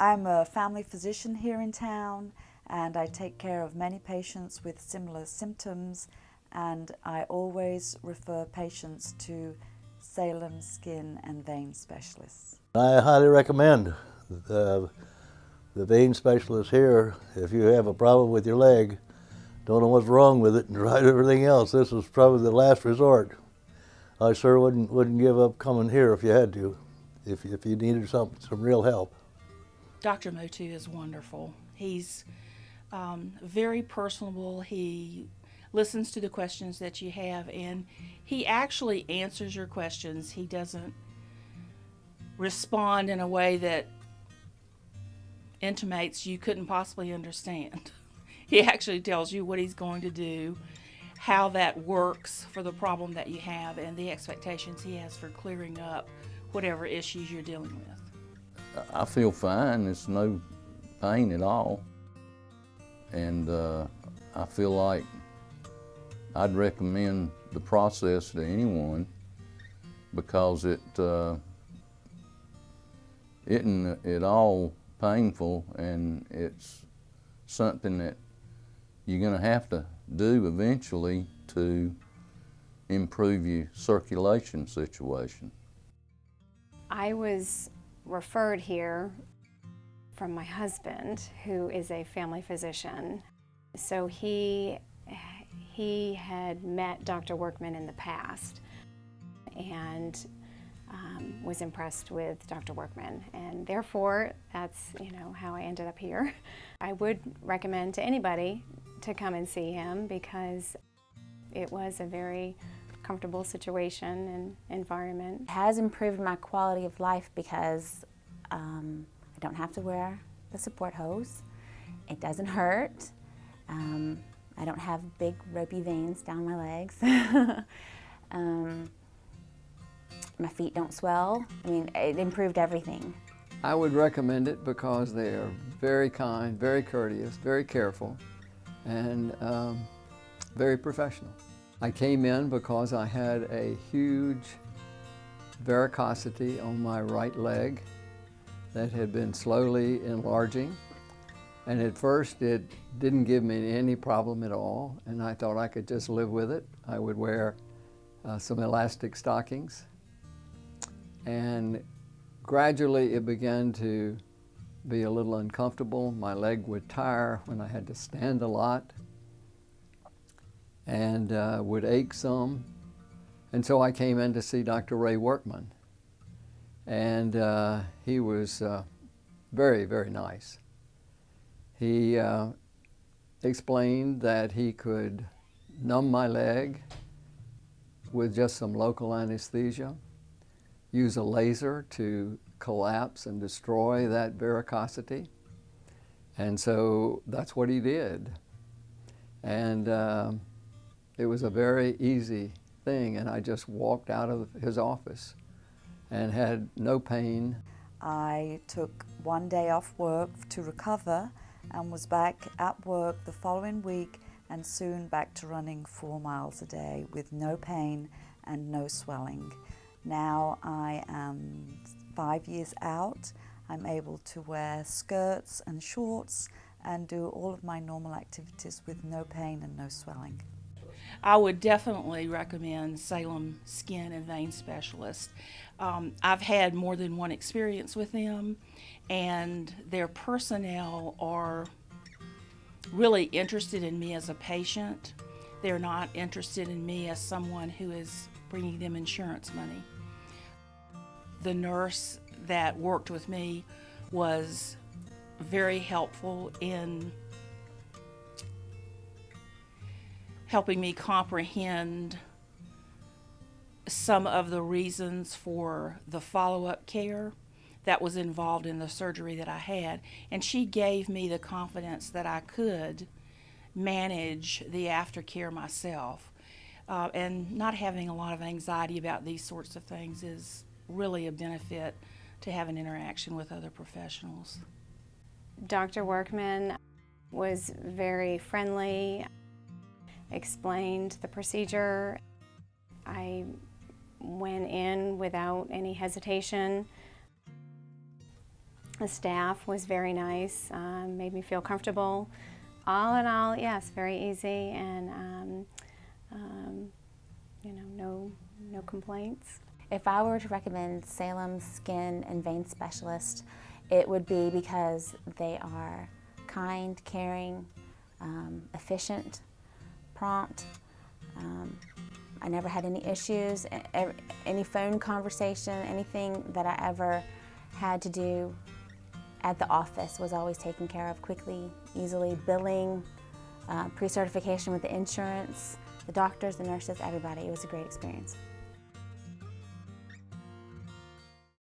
I'm a family physician here in town, and I take care of many patients with similar symptoms, and I always refer patients to Salem Skin and Vein Specialists. I highly recommend the vein specialist here. If you have a problem with your leg, don't know what's wrong with it, and tried everything else, this is probably the last resort. I sure wouldn't give up coming here if you had to, if you needed some real help. Dr. Motu is wonderful. He's very personable. He listens to the questions that you have, and he actually answers your questions. He doesn't respond in a way that intimates you couldn't possibly understand. He actually tells you what he's going to do, how that works for the problem that you have, and the expectations he has for clearing up whatever issues you're dealing with. I feel fine. It's no pain at all. And I feel like I'd recommend the process to anyone because it isn't at all painful, and it's something that you're going to have to do eventually to improve your circulation situation. I was referred here from my husband, who is a family physician. So he had met Dr. Workman in the past and was impressed with Dr. Workman, and therefore that's how I ended up here. I would recommend to anybody to come and see him because it was a very comfortable situation and environment. It has improved my quality of life because I don't have to wear the support hose. It doesn't hurt. I don't have big ropey veins down my legs. My feet don't swell. I mean, it improved everything. I would recommend it because they are very kind, very courteous, very careful, and very professional. I came in because I had a huge varicosity on my right leg that had been slowly enlarging. And at first it didn't give me any problem at all, and I thought I could just live with it. I would wear some elastic stockings. And gradually it began to be a little uncomfortable. My leg would tire when I had to stand a lot and would ache some. And so I came in to see Dr. Ray Workman. And he was very, very nice. He explained that he could numb my leg with just some local anesthesia, use a laser to collapse and destroy that varicosity. And so that's what he did. And it was a very easy thing, and I just walked out of his office and had no pain. I took one day off work to recover and was back at work the following week, and soon back to running 4 miles a day with no pain and no swelling. Now I am 5 years out. I'm able to wear skirts and shorts and do all of my normal activities with no pain and no swelling. I would definitely recommend Salem Skin and Vein Specialist. I've had more than one experience with them, and their personnel are really interested in me as a patient. They're not interested in me as someone who is bringing them insurance money. The nurse that worked with me was very helpful in helping me comprehend some of the reasons for the follow-up care that was involved in the surgery that I had. And she gave me the confidence that I could manage the aftercare myself. And not having a lot of anxiety about these sorts of things is really a benefit to have an interaction with other professionals. Dr. Workman was very friendly, explained the procedure. I went in without any hesitation. The staff was very nice, made me feel comfortable. All in all, yes, very easy, and you know, no complaints. If I were to recommend Salem Skin and Vein Specialist, it would be because they are kind, caring, efficient, prompt. I never had any issues, any phone conversation, anything that I ever had to do at the office was always taken care of quickly, easily. Billing, pre-certification with the insurance, the doctors, the nurses, everybody. It was a great experience.